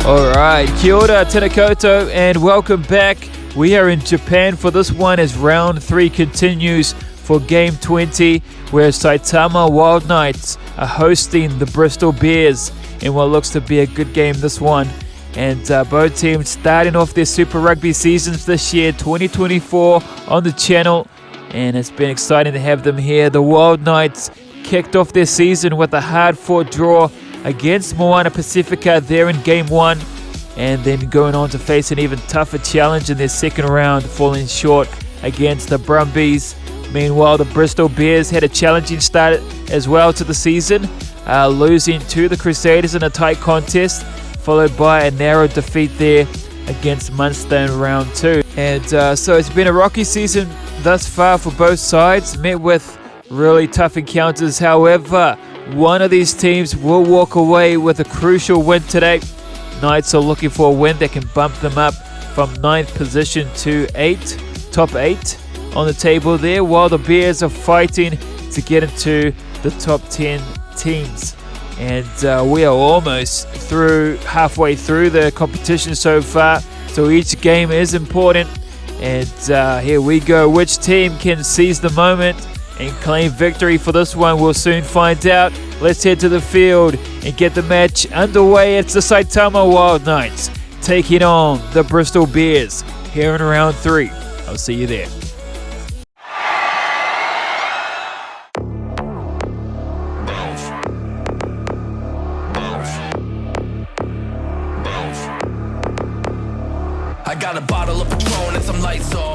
Alright, kia ora, tēnā koutou, and welcome back. We are in Japan for this one as round 3 continues for game 20, where Saitama Wild Knights are hosting the Bristol Bears in what looks to be a good game this one. And both teams starting off their Super Rugby seasons this year, 2024, on the channel, and it's been exciting to have them here. The Wild Knights kicked off their season with a hard-fought draw against Moana Pacifica there in Game 1, and then going on to face an even tougher challenge in their second round, falling short against the Brumbies. Meanwhile, the Bristol Bears had a challenging start as well to the season, losing to the Crusaders in a tight contest, followed by a narrow defeat there against Munster in round 2. And so it's been a rocky season thus far for both sides, met with really tough encounters. However, one of these teams will walk away with a crucial win today. Knights are looking for a win that can bump them up from 9th position to top 8 on the table there, while the Bears are fighting to get into the top 10 teams. And we are almost halfway through the competition so far, so each game is important. And here we go. Which team can seize the moment and claim victory for this one? We'll soon find out. Let's head to the field and get the match underway. It's the Saitama Wild Knights taking on the Bristol Bears here in round 3. I'll see you there. I got a bottle of Patron and some lights off.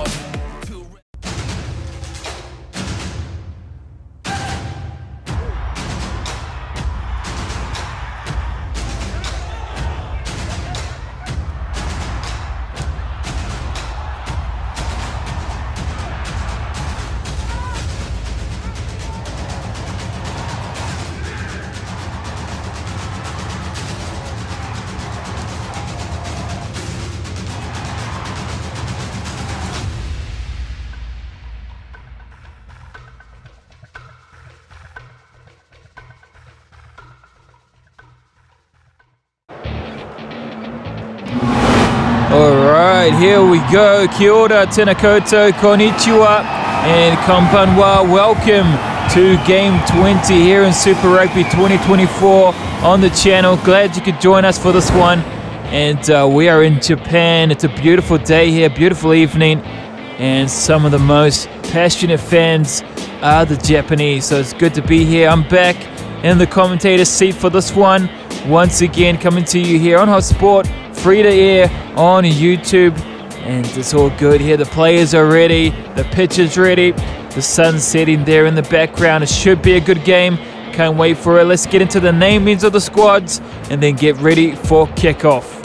Alright, here we go. Kia ora, tēnā koutou, konnichiwa, and konbanwa. Welcome to Game 20 here in Super Rugby 2024 on the channel. Glad you could join us for this one. And we are in Japan. It's a beautiful day here, beautiful evening. And some of the most passionate fans are the Japanese. So it's good to be here. I'm back in the commentator's seat for this one. Once again, coming to you here on Hot Sport, free to air on YouTube, and it's all good here. The players are ready, the pitch is ready, the sun's setting there in the background. It should be a good game. Can't wait for it. Let's get into the namings of the squads and then get ready for kickoff.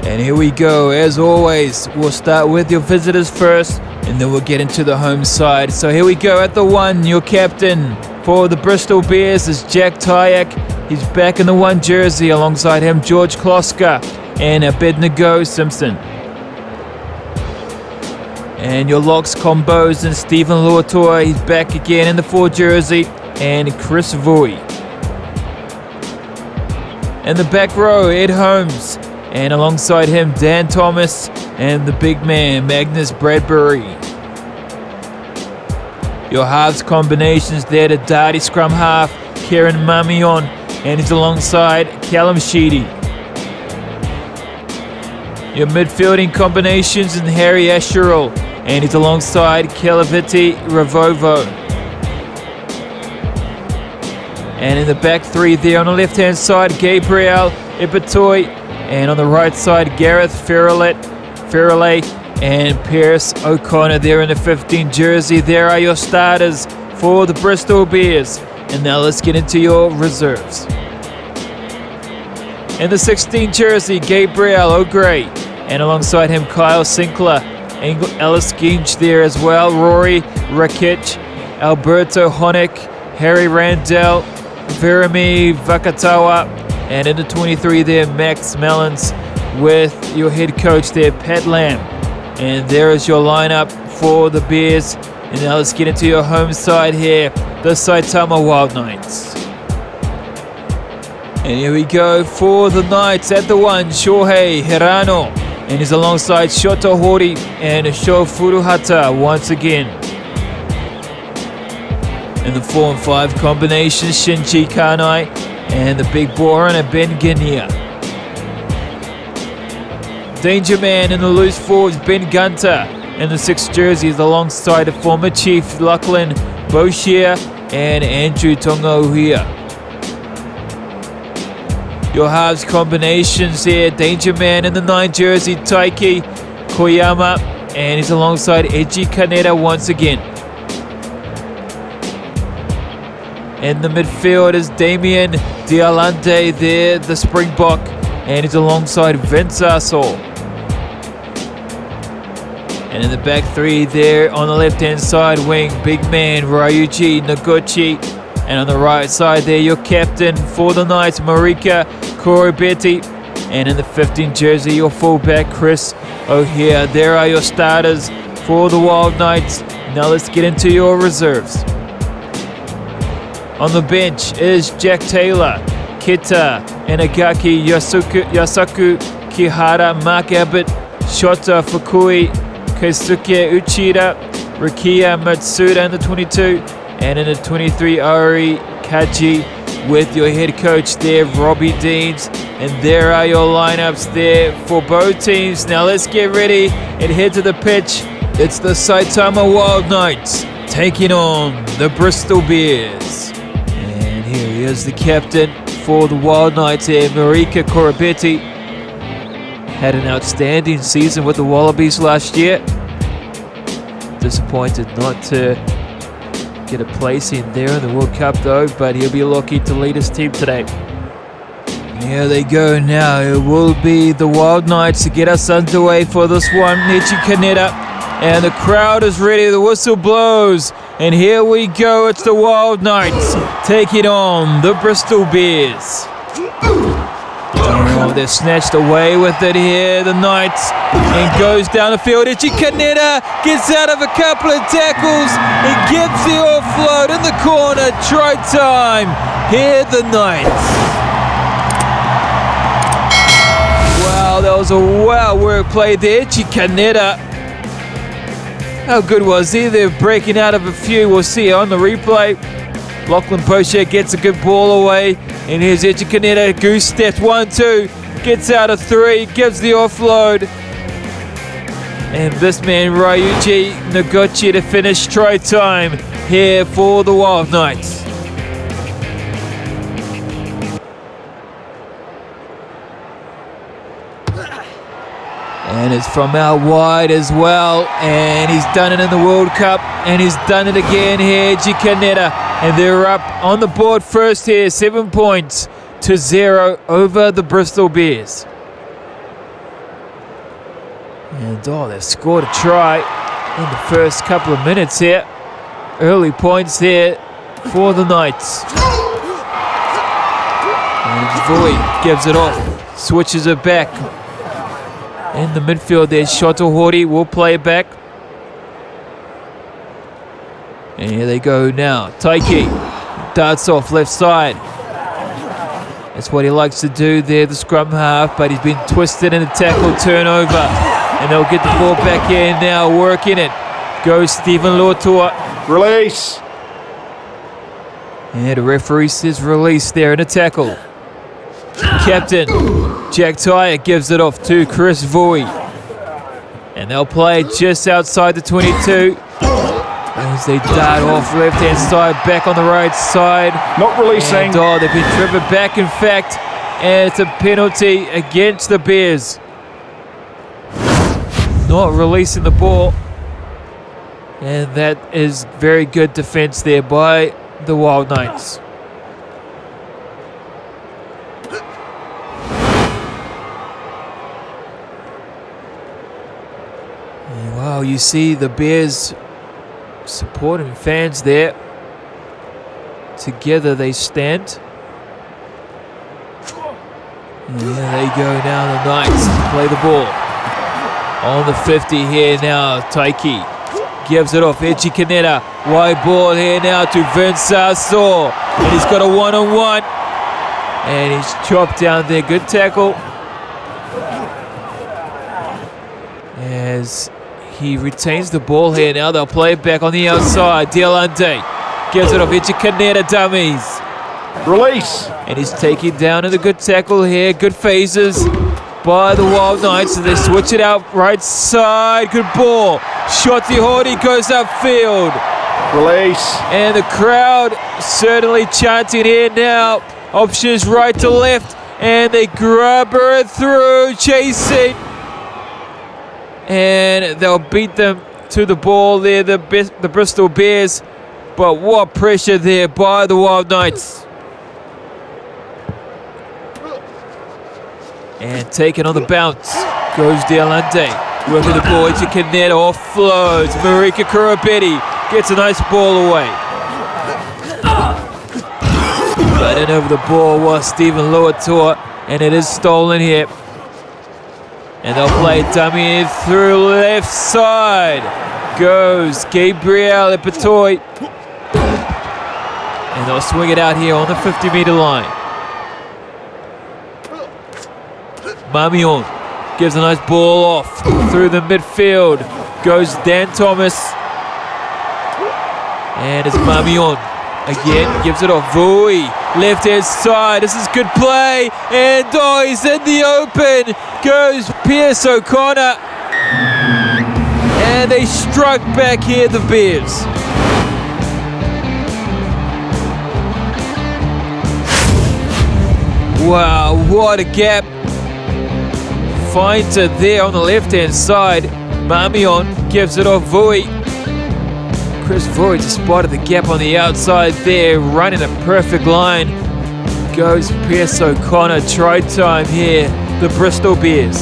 And here we go. As always, we'll start with your visitors first, and then we'll get into the home side. So here we go. At the 1, your captain for the Bristol Bears is Jack Tyack. He's back in the 1 jersey. Alongside him, George Kloska and Abednego Simpson. And your locks, combos, and Stephen Luatua, he's back again in the 4 jersey, and Chris Vui. In the back row, Ed Holmes, and alongside him, Dan Thomas, and the big man, Magnus Bradbury. Your halves combinations there, the Darty scrum half, Kieran Mamion, and he's alongside Callum Sheedy. Your midfielding combinations and Harry Asherall, and he's alongside Kelaviti Ravovo. And in the back 3 there on the left hand side, Gabriel Ipatoy, and on the right side, Gareth Ferrellet, and Pierce O'Connor there in the 15 jersey. There are your starters for the Bristol Bears. And now let's get into your reserves. In the 16 jersey, Gabriel O'Gray, and alongside him, Kyle Sinclair, Ellis Ginch there as well, Rory Rakic, Alberto Honek, Harry Randell, Veremi Vakatawa, and in the 23 there, Max Mellons, with your head coach there, Pat Lamb. And there is your lineup for the Bears. And now let's get into your home side here, the Saitama Wild Knights. And here we go for the Knights at the 1, Shohei Hirano. And he's alongside Shota Hori and Sho Furuhata once again. In the 4 and 5 combination, Shinji Kanai and the big Boran and Ben Genia. Danger Man in the loose forwards, Ben Gunter. In the 6th jersey is alongside the former Chief Lachlan Boshier and Andrew Tongohia. Your halves combinations here, Danger Man in the 9 jersey, Taiki Koyama, and he's alongside Eiji Kaneda once again. In the midfield is Damien Dialante there, the Springbok, and he's alongside Vince Arsaul. And in the back 3 there on the left-hand side wing, big man Ryuji Noguchi. And on the right side there, your captain for the Knights, Marika Korobeti. And in the 15 jersey, your fullback, Chris O'Hare. There are your starters for the Wild Knights. Now let's get into your reserves. On the bench is Jack Taylor, Kita Inagaki, Yasaku Kihara, Mark Abbott, Shota Fukui, Keisuke Uchida, Rikia Matsuda in the 22, and in the 23, Ari Kaji with your head coach there, Robbie Deans. And there are your lineups there for both teams. Now let's get ready and head to the pitch. It's the Saitama Wild Knights taking on the Bristol Bears. And here is the captain for the Wild Knights here, Marika Korobeti. Had an outstanding season with the Wallabies last year. Disappointed not to get a place in there in the World Cup though, but he'll be lucky to lead his team today. Here they go now. It will be the Wild Knights to get us underway for this one. Nichi Kaneda, and the crowd is ready. The whistle blows, and here we go. It's the Wild Knights taking on the Bristol Bears. Oh, they're snatched away with it here, the Knights, and goes down the field. Ichi Kaneda gets out of a couple of tackles and gets the offload in the corner. Try time. Here the Knights. Wow, that was a wow work play there. Ichi Kaneda. How good was he? They're breaking out of a few. We'll see on the replay. Lachlan Boshier gets a good ball away. And here's Eiji Kaneda, goose steps, 1-2, gets out of 3, gives the offload. And this man, Ryuji Noguchi, to finish try time here for the Wild Knights. And it's from out wide as well. And he's done it in the World Cup. And he's done it again here, Eiji Kaneda. And they're up on the board first here, 7 points to 0 over the Bristol Bears. And they've scored a try in the first couple of minutes here. Early points here for the Knights. And Vui gives it off, switches it back. In the midfield there, Shota Hori will play it back. And here they go now. Taiki darts off left side. That's what he likes to do there, the scrum half, but he's been twisted in a tackle turnover. And they'll get the ball back in now, working it. Goes Stephen Lotua. Release. And the referee says release there in a tackle. Captain Jack Tyre gives it off to Chris Vui. And they'll play just outside the 22. As they dart off left-hand side, back on the right side. Not releasing. And, they've been driven back, in fact. And it's a penalty against the Bears. Not releasing the ball. And that is very good defense there by the Wild Knights. And wow, you see the Bears supporting fans there. Together they stand. And there they go now, the Knights play the ball. On the 50 here now, Taiki gives it off. Eiji Kaneda, wide ball here now to Vince Arsaul. And he's got a one-on-one. And he's chopped down there. Good tackle. As he retains the ball here. Now they'll play it back on the outside. Dialante gives it off. Ichikaneta dummies. Release. And he's taking down in the good tackle here. Good phases by the Wild Knights. And they switch it out right side. Good ball. Shoti Horty goes upfield. Release. And the crowd certainly chanting here now. Options right to left. And they grab her through. Chasing. And they'll beat them to the ball there, the Bristol Bears. But what pressure there by the Wild Knights. And taken on the bounce goes Dialante. Working the ball, Ichikaneta offloads. Marika Kurabetti gets a nice ball away. But in over the ball was Stephen Luatua, and it is stolen here. And they'll play dummy through left side. Goes Gabriel Epatoy. And they'll swing it out here on the 50-meter line. Mamion gives a nice ball off through the midfield. Goes Dan Thomas. And it's Mamion. Again, gives it off. Vui, left-hand side. This is good play. And he's in the open. Goes Pierce O'Connor. And they struck back here, the Bears. Wow, what a gap. Finds it there on the left-hand side. Mamion gives it off Vui. Chris Vui just spotted the gap on the outside there, running a perfect line. Goes Pierce O'Connor, try time here, the Bristol Bears.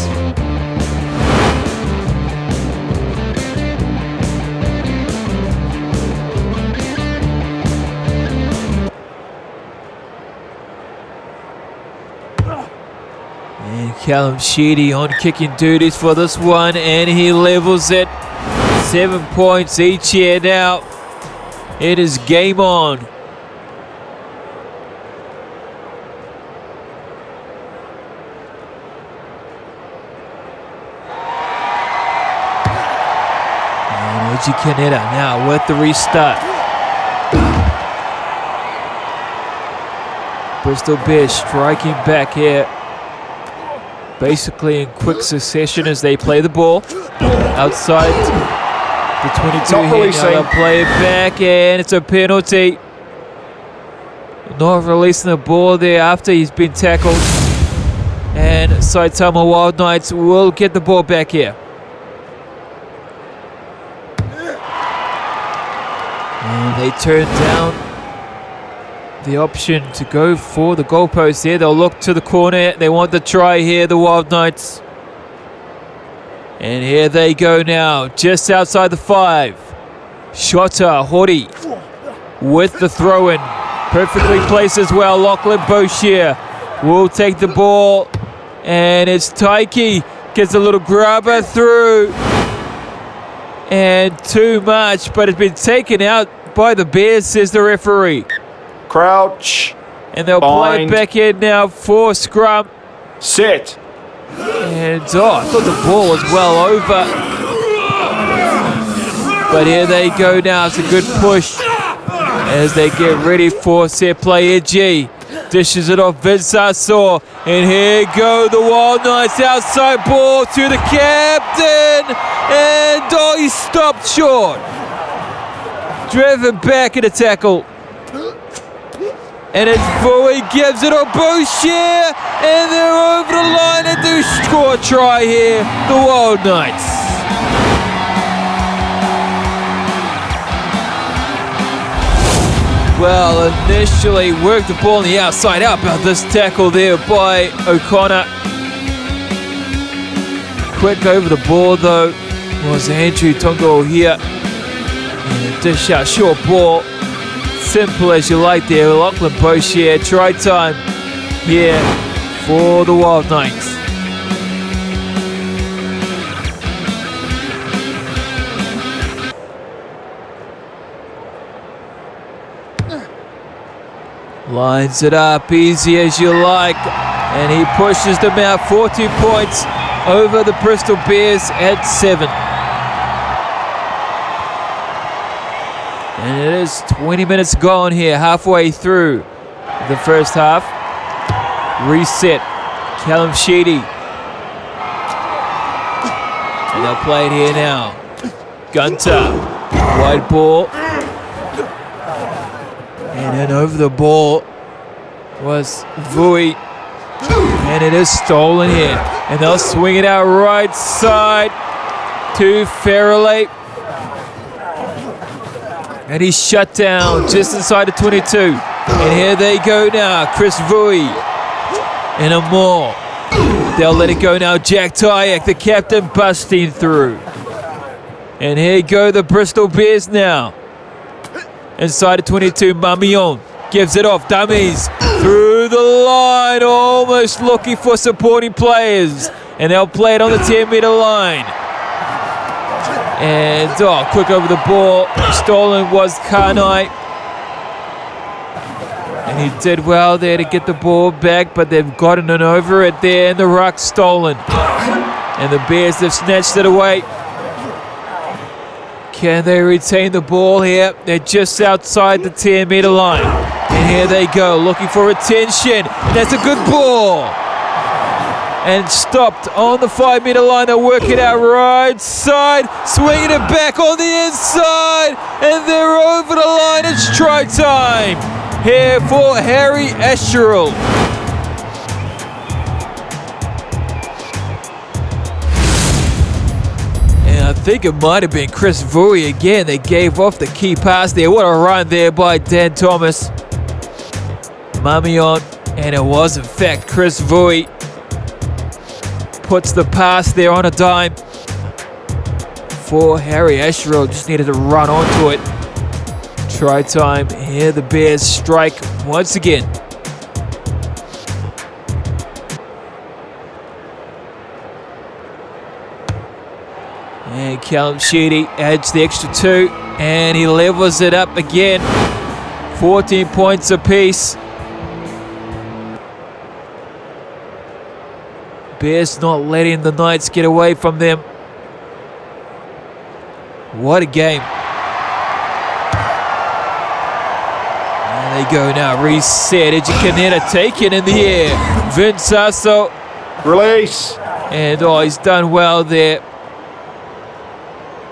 And Callum Sheedy on kicking duties for this one, and he levels it. 7 points each here now. It is game on. And Ichikaneta now with the restart. Bristol Bears striking back here. Basically in quick succession as they play the ball. Outside the 22 here, now they'll play it back, and it's a penalty. Not releasing the ball there after he's been tackled. And Saitama Wild Knights will get the ball back here. And they turn down the option to go for the goalpost here. They'll look to the corner. They want the try here, the Wild Knights. And here they go now, just outside the 5. Shota Horty with the throw-in. Perfectly placed as well. Lachlan Boshier will take the ball. And it's Taiki. Gets a little grabber through. And too much, but it's been taken out by the Bears, says the referee. Crouch. And they'll play it back in now for scrum. Sit. And I thought the ball was well over. But here they go now. It's a good push as they get ready for set play. Edgy dishes it off Vince Saw. And here go the Wild Knights. Outside ball to the captain. And he stopped short. Driven back in a tackle. And it's Vui gives it a Boucher, and they're over the line and do score a try here, the Wild Knights. Well, initially worked the ball on the outside. How about this tackle there by O'Connor? Quick over the ball though was Andrew Tongo here. And a dish out, short ball. Simple as you like there. Lachlan Boshier, try time here for the Wild Knights. Lines it up easy as you like. And he pushes them out. 14 points over the Bristol Bears at 7. And it is 20 minutes gone here, halfway through the first half. Reset. Callum Sheedy. And they'll play it here now. Gunter. Wide ball. And then over the ball was Vui. And it is stolen here. And they'll swing it out right side to Farrelly. And he's shut down just inside the 22. And here they go now. Chris Vui. And a more. They'll let it go now. Jack Tyack, the captain, busting through. And here go the Bristol Bears now. Inside the 22, Mamion gives it off. Dummies through the line. Almost looking for supporting players. And they'll play it on the 10-meter line. And quick over the ball. Stolen was Karnai. And he did well there to get the ball back, but they've gotten it over it there, and the ruck stolen. And the Bears have snatched it away. Can they retain the ball here? They're just outside the 10-meter line. And here they go, looking for retention. And that's a good ball. And stopped on the 5-meter line. They'll work it out right side. Swinging it back on the inside. And they're over the line. It's try time here for Harry Asherall. And I think it might have been Chris Vui again. They gave off the key pass there. What a run there by Dan Thomas. Mamion. And it was in fact Chris Vui. Puts the pass there on a dime for Harry Asherall. Just needed to run onto it. Try time. Here the Bears strike once again. And Callum Sheedy adds the extra 2. And he levels it up again. 14 points apiece. Bears not letting the Knights get away from them. What a game. There they go now. Reset. Ejikaneta taken in the air. Vinsasso. Release. And he's done well there.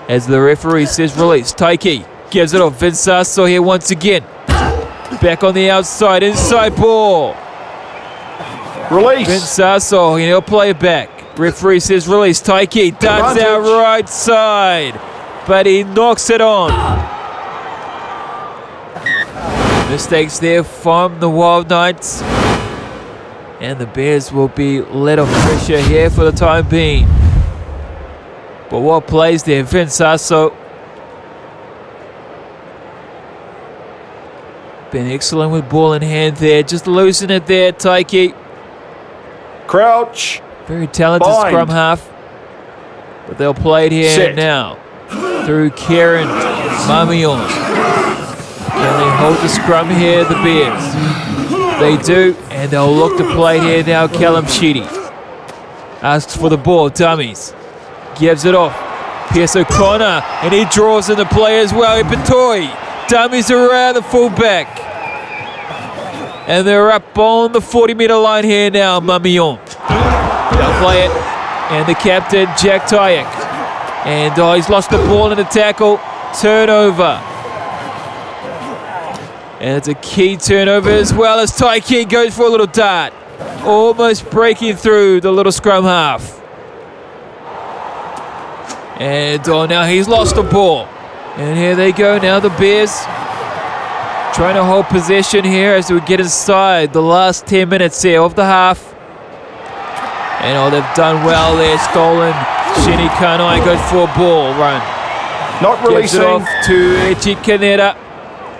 As the referee says release. Taiki gives it off. Vinsasso here once again. Back on the outside. Inside ball. Release. Vinsasso, he'll play it back. Referee says release. Taiki darts out right side. But he knocks it on. Mistakes there from the Wild Knights. And the Bears will be let off pressure here for the time being. But what plays there? Vinsasso. Been excellent with ball in hand there. Just losing it there, Taiki. Crouch. Very talented Bind. scrum half. But they'll play it here Sit. now. Through Kieran Mamion. Can they hold the scrum here, the Bears? They do, and they'll look to play it here now. Callum Sheedy asks for the ball. Dummies. Gives it off. Pierce O'Connor, and he draws in the play as well. Ipatoi. Dummies around the fullback. And they're up on the 40-meter line here now, Mamion. They'll play it. And the captain, Jack Tyack. And he's lost the ball in the tackle. Turnover. And it's a key turnover as well as Taiki goes for a little dart. Almost breaking through the little scrum half. And now he's lost the ball. And here they go now, the Bears. Trying to hold possession here as we get inside the last 10 minutes here of the half. And they've done well there. Stolen. Shini Kanai goes for a ball run. Not Gives releasing. it off to Ejikaneta.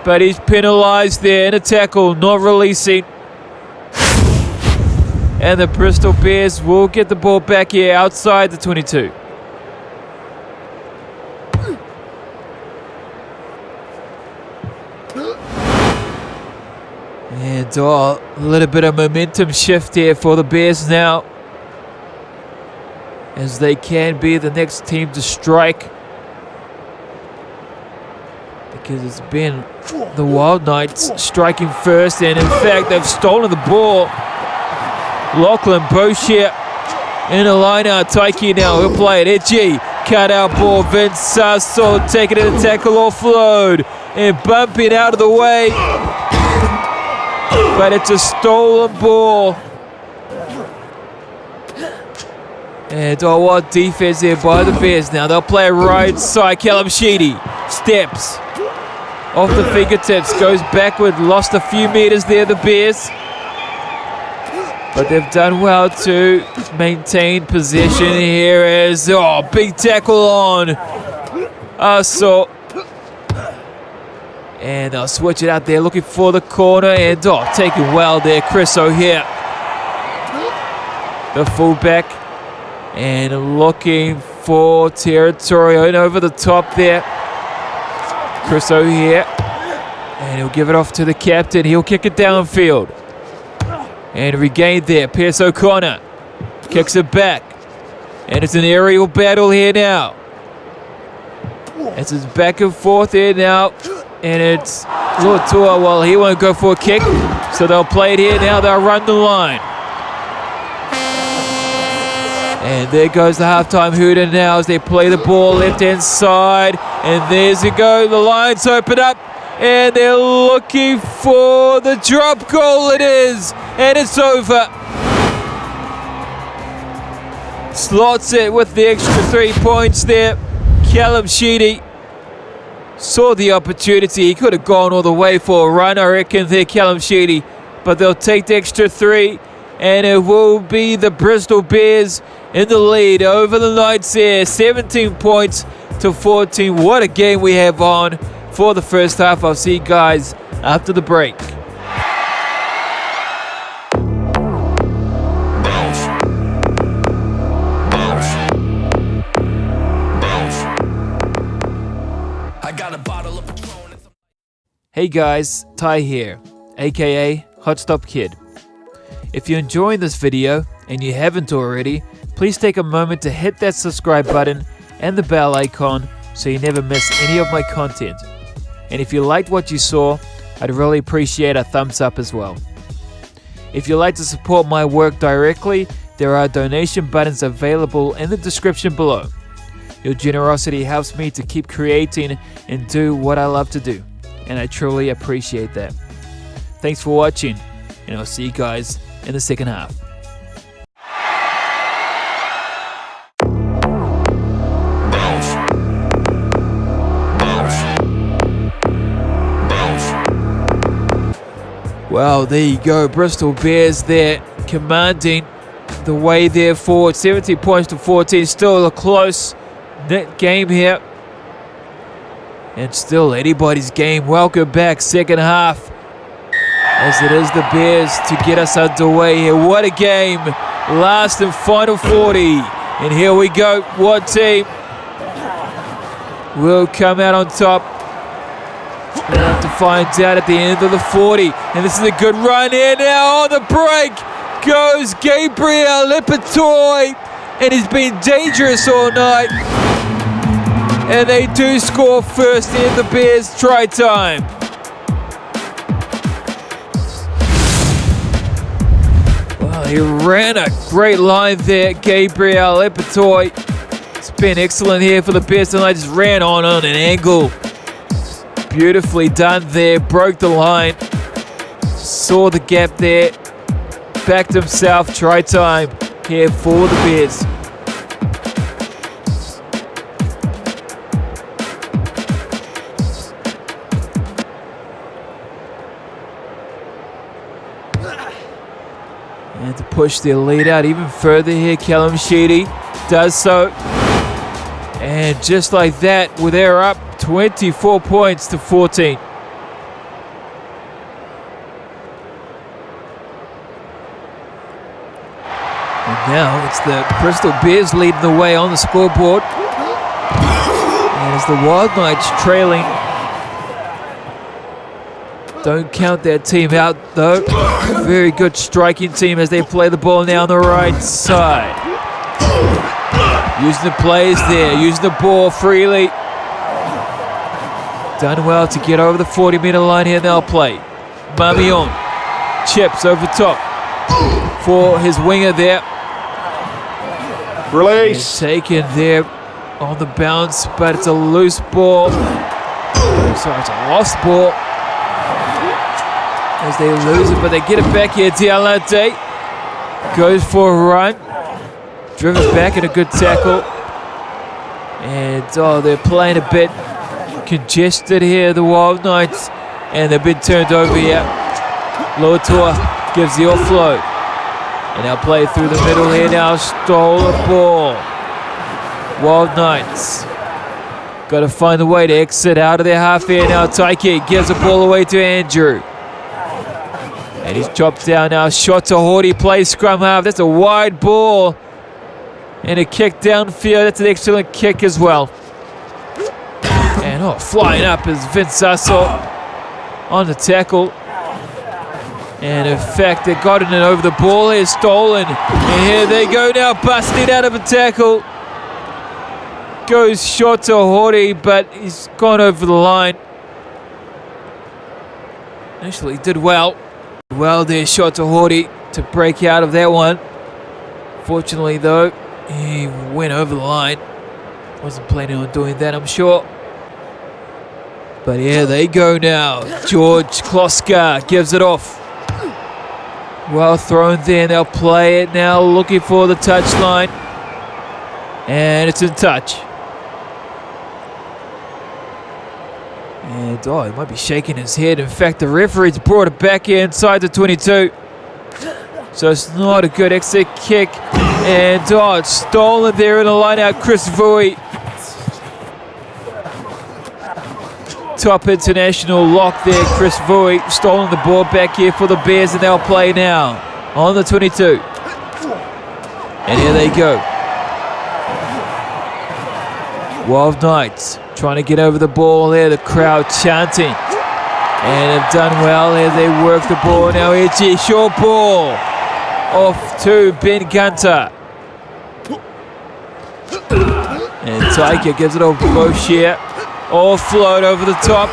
But he's penalised there in a tackle. Not releasing. And the Bristol Bears will get the ball back here outside the 22. And a little bit of momentum shift here for the Bears now, as they can be the next team to strike, because it's been the Wild Knights striking first, and in fact they've stolen the ball. Lachlan Boshier in a line-out. Taiki now, he'll play it. Edgy, cut-out ball. Vince Sasso taking it a tackle offload and bumping out of the way. But it's a stolen ball. And what defense here by the Bears now. They'll play right side. Callum Sheedy steps off the fingertips, goes backward, lost a few meters there, the Bears. But they've done well to maintain possession here as, big tackle on Aso. And they'll switch it out there, looking for the corner, and taken well there, Chris O'Hare, the fullback, and looking for territory and over the top there. Chris O'Hare, and he'll give it off to the captain. He'll kick it downfield. And regained there, Pierce O'Connor kicks it back. And it's an aerial battle here now. It's back and forth here now. And it's Luatua, well, he won't go for a kick. So they'll play it here now, they'll run the line. And there goes the halftime hooter now as they play the ball left-hand side. And there's it go, the Lions open up. And they're looking for the drop goal. It is. And it's over. Slots it with the extra 3 points there. Callum Sheedy saw the opportunity. He could have gone all the way for a run, I reckon, there, Callum Sheedy. But they'll take the extra 3. And it will be the Bristol Bears in the lead over the Knights there. 17 points to 14. What a game we have on for the first half. I'll see you guys after the break. Hey guys, Ty here, aka Hot Stop Kid. If you're enjoying this video and you haven't already, please take a moment to hit that subscribe button and the bell icon so you never miss any of my content. And if you liked what you saw, I'd really appreciate a thumbs up as well. If you'd like to support my work directly, there are donation buttons available in the description below. Your generosity helps me to keep creating and do what I love to do, and I truly appreciate that. Thanks for watching, and I'll see you guys in the second half. Well, there you go. Bristol Bears there commanding the way there forward. 17 points to 14. Still a close net game here. And still anybody's game. Welcome back. Second half. As it is the Bears to get us underway here. What a game. Last and final 40. And here we go. What team will come out on top? We'll have to find out at the end of the 40. And this is a good run here now. On the break goes Gabriel Lipatoy. And he's been dangerous all night. And they do score first in the Bears try time. Well, he ran a great line there, Gabriel Lipatoy. It's been excellent here for the Bears tonight. Just ran on an angle. Beautifully done there, broke the line, saw the gap there, backed himself, try time here for the Bears. And to push their lead out even further here, Callum Sheedy does so. And just like that, they're up 24 points to 14. And now it's the Bristol Bears leading the way on the scoreboard. And as the Wild Knights trailing Don't count that team out, though. Very good striking team as they play the ball now on the right side. Using the players there, using the ball freely. Done well to get over the 40-meter line here. They'll play. Mamion chips over top for his winger there. Release. Taken there on the bounce, but it's a loose ball. Sorry, it's a lost ball. As they lose it, but they get it back here. Dialante goes for a run. Driven back in a good tackle. And they're playing a bit congested here, the Wild Knights. And they've been turned over here. Loatua gives the offload. And they'll play through the middle here now. Stole a ball. Wild Knights got to find a way to exit out of their half here now. Taike gives the ball away to Andrew. And he's chopped down now. Shot to Horty, plays scrum half. That's a wide ball. And a kick downfield. That's an excellent kick as well. And flying up is Vince Sasso on the tackle. And in fact, they got it over the ball here, stolen. And here they go now, busted out of a tackle. Goes short to Horty, but he's gone over the line. Actually, did well. Well there, shot to Horty to break out of that one. Fortunately, though, he went over the line. Wasn't planning on doing that, I'm sure. But here they go now. George Kloska gives it off. Well thrown there. They'll play it now, looking for the touchline. And it's in touch. And he might be shaking his head. In fact, the referee's brought it back inside the 22. So it's not a good exit kick. And it's stolen there in the line out. Chris Vui. Top international lock there, Chris Vui. Stolen the ball back here for the Bears, and they'll play now on the 22. And here they go. Wild Knights trying to get over the ball there. The crowd chanting. And have done well here. They work the ball now. Itchy, short ball. Off to Ben Gunter. And Taika gives it over to Boshier. Offload over the top.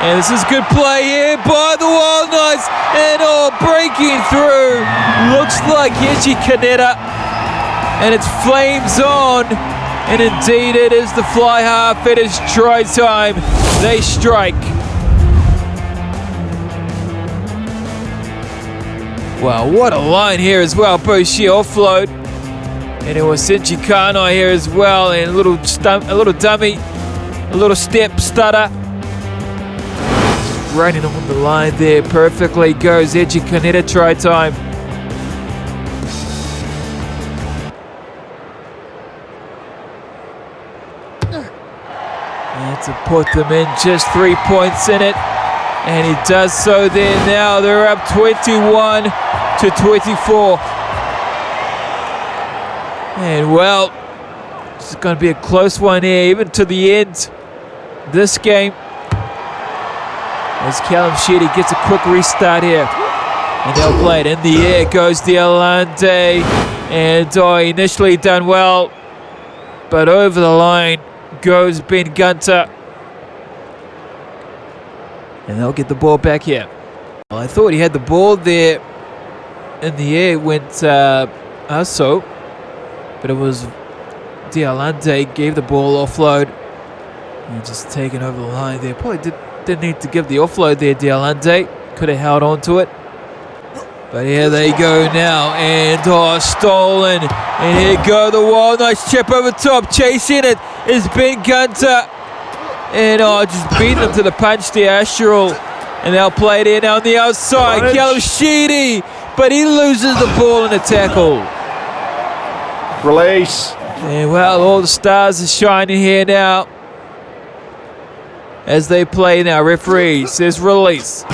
And this is good play here by the Wild Knights. And breaking through. Looks like Yechi Kaneda. And it's flames on. And indeed it is the fly half. It is try time. They strike. Wow, what a line here as well. Boshier offload. And it was Senji Kanai here as well. And a little dummy. A little step stutter. Running on the line there perfectly. Goes Edgy Kaneda, try time. And to put them in, just 3 points in it. And he does so there now. They're up 21-24. And well, it's going to be a close one here, even to the end. This game, as Callum Sheedy gets a quick restart here. And they'll play it. In the air goes Dialante. And initially done well. But over the line goes Ben Gunter. And they'll get the ball back here. Well, I thought he had the ball there. In the air went Aso. But it was Dialante gave the ball offload. And just taken over the line there. Probably didn't need to give the offload there, Dialante. Could have held on to it. But here they go now. And stolen. And here go the Wild Knights. Chip over top. Chasing it is Ben Gunter. And just beating them to the punch there, Asheral. And they'll play it in on the outside. Callum Sheedy. But he loses the ball in the tackle. Release. And well, all the stars are shining here now. As they play now, referee says release.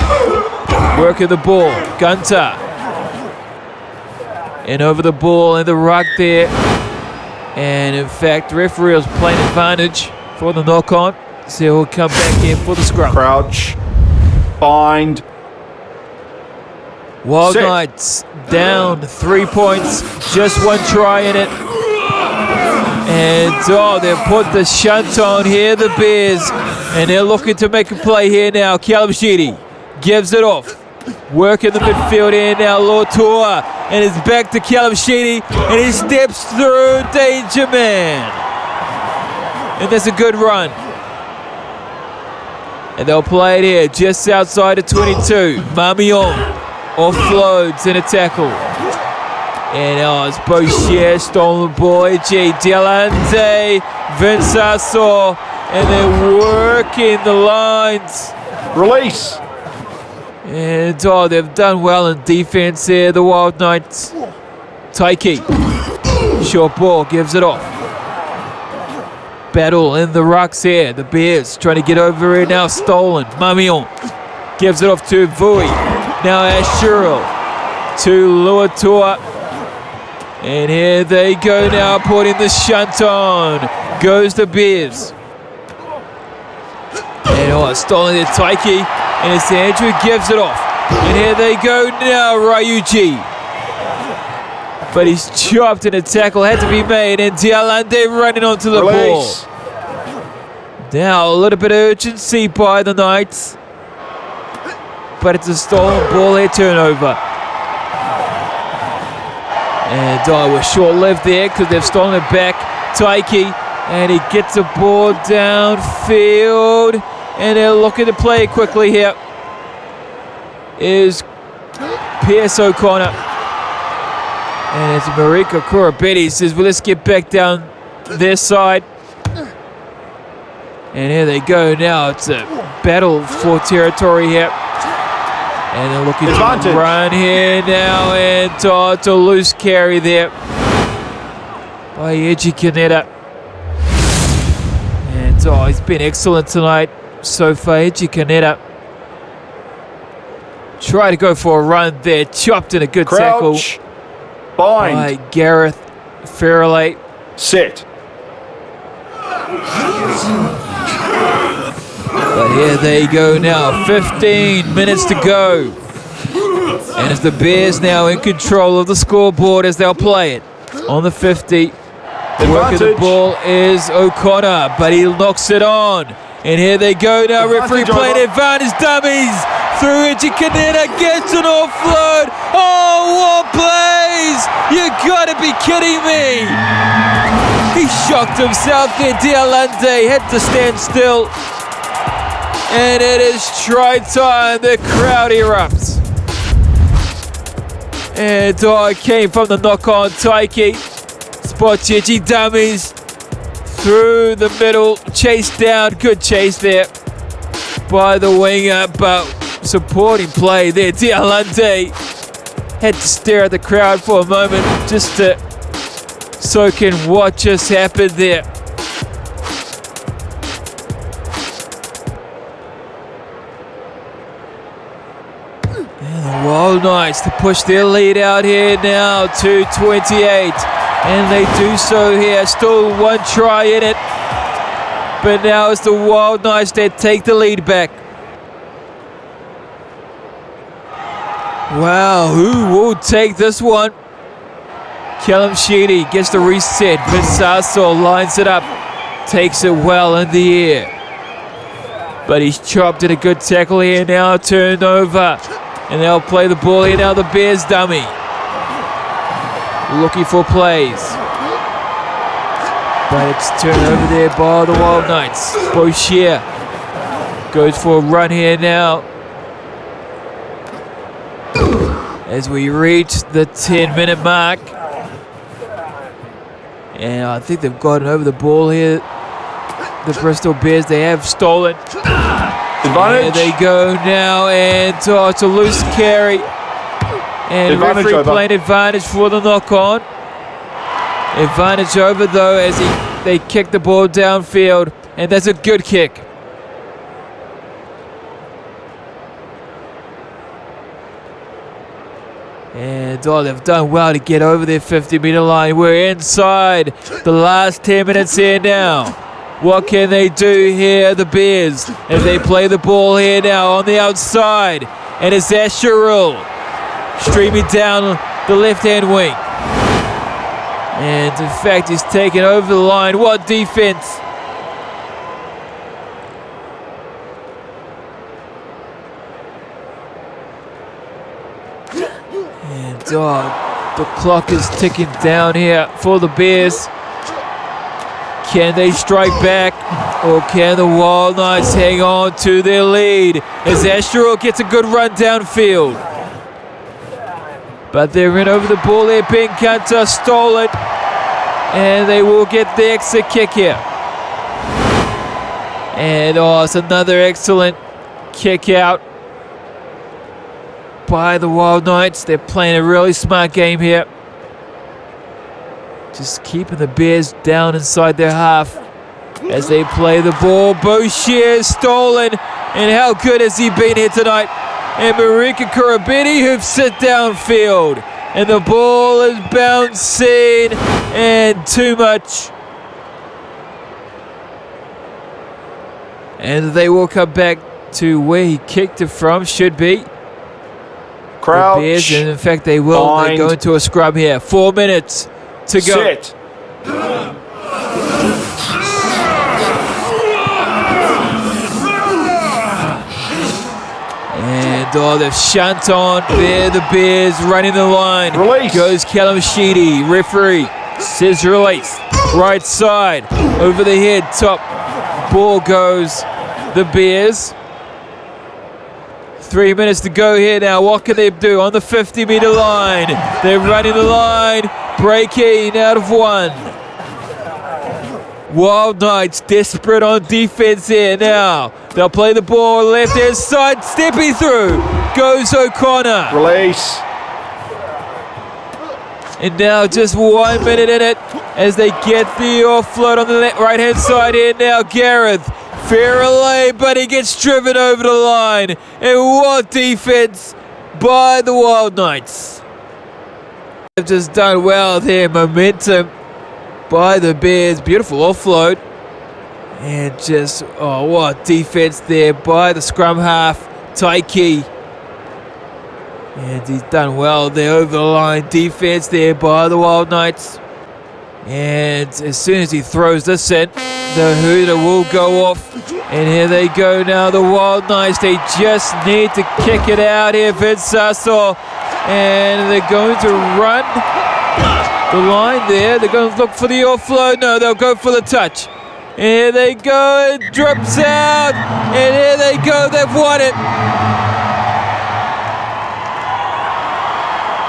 Working the ball, Gunter. And over the ball in the ruck there. And in fact, referee was playing advantage for the knock-on. So he'll come back in for the scrum. Crouch. Bind. Wild Sit. Knights down 3 points, just one try in it. And they've put the shunt on here, the Bears, and they're looking to make a play here now. Callum Sheedy gives it off. Work in the midfield here now, Lautoa, and it's back to Callum Sheedy, and he steps through danger man. And that's a good run. And they'll play it here, just outside of 22. Mamion offloads in a tackle. And it's Boucher, stolen ball. G. Dialante, Vince Asso, and they're working the lines. Release. And they've done well in defense here, the Wild Knights. Taiki, short ball, gives it off. Battle in the rucks here. The Bears trying to get over here now. Stolen. Mamion gives it off to Vui. Now Ashurl to Luatua. And here they go now, putting the shunt on. Goes the Bears. And stolen there, Taiki. And it's Andrew gives it off. And here they go now, Ryuji. But he's chopped and a tackle had to be made. And Dialande running onto the Release. ball. Now a little bit of urgency by the Knights. But it's a stolen ball here, turnover. And we're short-lived there because they've stolen it back. Taiki, and he gets the ball downfield. And they're looking to play it quickly here. Is Pierce O'Connor. And it's Marika Kurabedi says, well, let's get back down their side. And here they go now. It's a battle for territory here. And they're looking Advantage. to run here now. And it's a loose carry there by Eji Kaneda. And he's been excellent tonight so far. Eji Kaneda. Try to go for a run there. Chopped in a good Crouch. tackle Bind. by Gareth Fairley. Sit. But here they go now, 15 minutes to go. And it's the Bears now in control of the scoreboard as they'll play it. On the 50, working the ball is O'Connor, but he knocks it on. And here they go now, referee playing advantage dummies. Through Eji Kaneda, gets an offload. Oh, what plays! You gotta be kidding me! He shocked himself there, Dialante, had to stand still. And it is try time. The crowd erupts. And it came from the knock on Taiki. Spot Eji dummies. Through the middle. Chase down. Good chase there by the winger. But supporting play there. Dialante had to stare at the crowd for a moment just to soak in what just happened there. Wild Knights to push their lead out here now to 28. And they do so here. Still one try in it. But now it's the Wild Knights that take the lead back. Wow, who will take this one? Callum Sheedy gets the reset. Vinsasso lines it up. Takes it well in the air. But he's chopped in a good tackle here now. Turned over. And they'll play the ball here now, the Bears dummy. Looking for plays. But it's turned over there by the Wild Knights. Boucher goes for a run here now. As we reach the 10-minute mark. And I think they've gotten over the ball here. The Bristol Bears, they have stolen. Advantage. There they go now, and it's a loose carry. And the referee playing advantage for the knock-on. Advantage over though as they kick the ball downfield, and that's a good kick. And they've done well to get over their 50-meter line. We're inside the last 10 minutes here now. What can they do here, the Bears, as they play the ball here now on the outside? And it's Asherul. streaming down the left-hand wing. And in fact, he's taken over the line. What defense! And the clock is ticking down here for the Bears. Can they strike back, or can the Wild Knights hang on to their lead as Asherall gets a good run downfield? But they're in over the ball there. Ben Gunter stole it, and they will get the extra kick here. And it's another excellent kick out by the Wild Knights. They're playing a really smart game here. Just keeping the Bears down inside their half as they play the ball. Boucher stolen, and how good has he been here tonight? And Marika Kurabini who sit downfield, and the ball is bouncing, and too much. And they will come back to where he kicked it from, should be. Crouch. The Bears, and in fact they will. They go into a scrum here. 4 minutes to go. Sit. And they've shunt on there. The Bears running the line. Release. Goes Callum Sheedy. Referee says release. Right side. Over the head. Top. Ball goes the Bears. 3 minutes to go here now. What can they do on the 50-meter line? They're running the line. Breaking out of one. Wild Knights desperate on defense here now. They'll play the ball left-hand side. Stepping through goes O'Connor. Release. And now just 1 minute in it as they get the offload on the right-hand side here now. Gareth Fairley, but he gets driven over the line. And what defense by the Wild Knights. They've just done well there. Momentum by the Bears. Beautiful offload. And just, what defense there by the scrum half, Taiki. And he's done well there over the line. Defense there by the Wild Knights. And as soon as he throws this in, the hooter will go off. And here they go now, the Wild Knights. They just need to kick it out here, Vince Sassor. And they're going to run the line there. They're going to look for the offload. No, they'll go for the touch. And here they go. It drops out. And here they go. They've won it.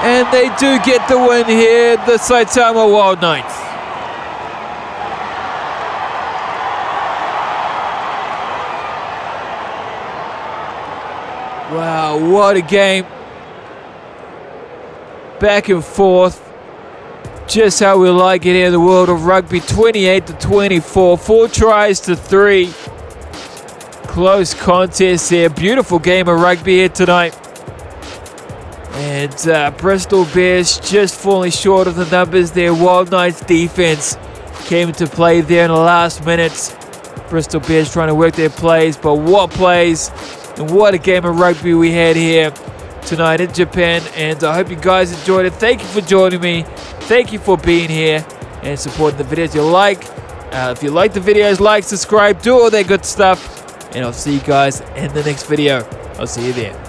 And they do get the win here, the Saitama Wild Knights. Wow, what a game. Back and forth. Just how we like it here in the world of rugby. 28-24. 4 tries to 3. Close contest here. Beautiful game of rugby here tonight. And Bristol Bears just falling short of the numbers there. Wild Knights defense came into play there in the last minutes. Bristol Bears trying to work their plays, but what plays and what a game of rugby we had here tonight in Japan. And I hope you guys enjoyed it. Thank you for joining me. Thank you for being here and supporting the videos you like. If you like the videos, like, subscribe, do all that good stuff. And I'll see you guys in the next video. I'll see you there.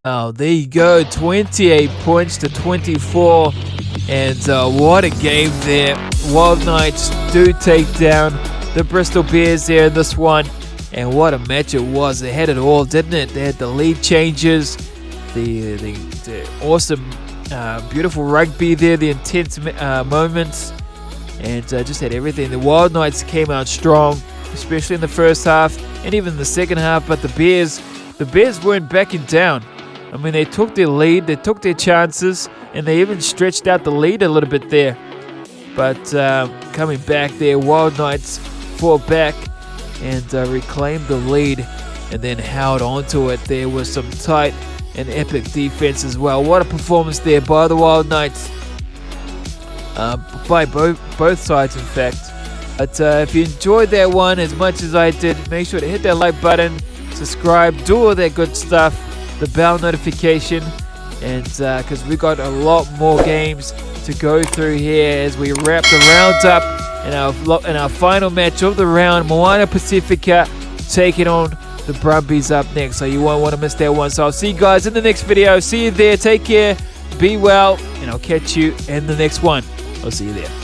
Oh, there you go, 28 points to 24, and what a game there. Wild Knights do take down the Bristol Bears there in this one, and what a match it was. They had it all, didn't it? They had the lead changes, the awesome, beautiful rugby there, the intense moments, and just had everything. The Wild Knights came out strong, especially in the first half, and even the second half, but the Bears weren't backing down. I mean, they took their lead, they took their chances, and they even stretched out the lead a little bit there. But coming back there, Wild Knights fought back and reclaimed the lead and then held onto it. There was some tight and epic defense as well. What a performance there by the Wild Knights. By both sides, in fact. But if you enjoyed that one as much as I did, make sure to hit that like button, subscribe, do all that good stuff. The bell notification, and because we got a lot more games to go through here as we wrap the round up in our final match of the round. Moana Pacifica taking on the Brumbies up next, so you won't want to miss that one. So I'll see you guys in the next video. See you there. Take care, be well, and I'll catch you in the next one. I'll see you there.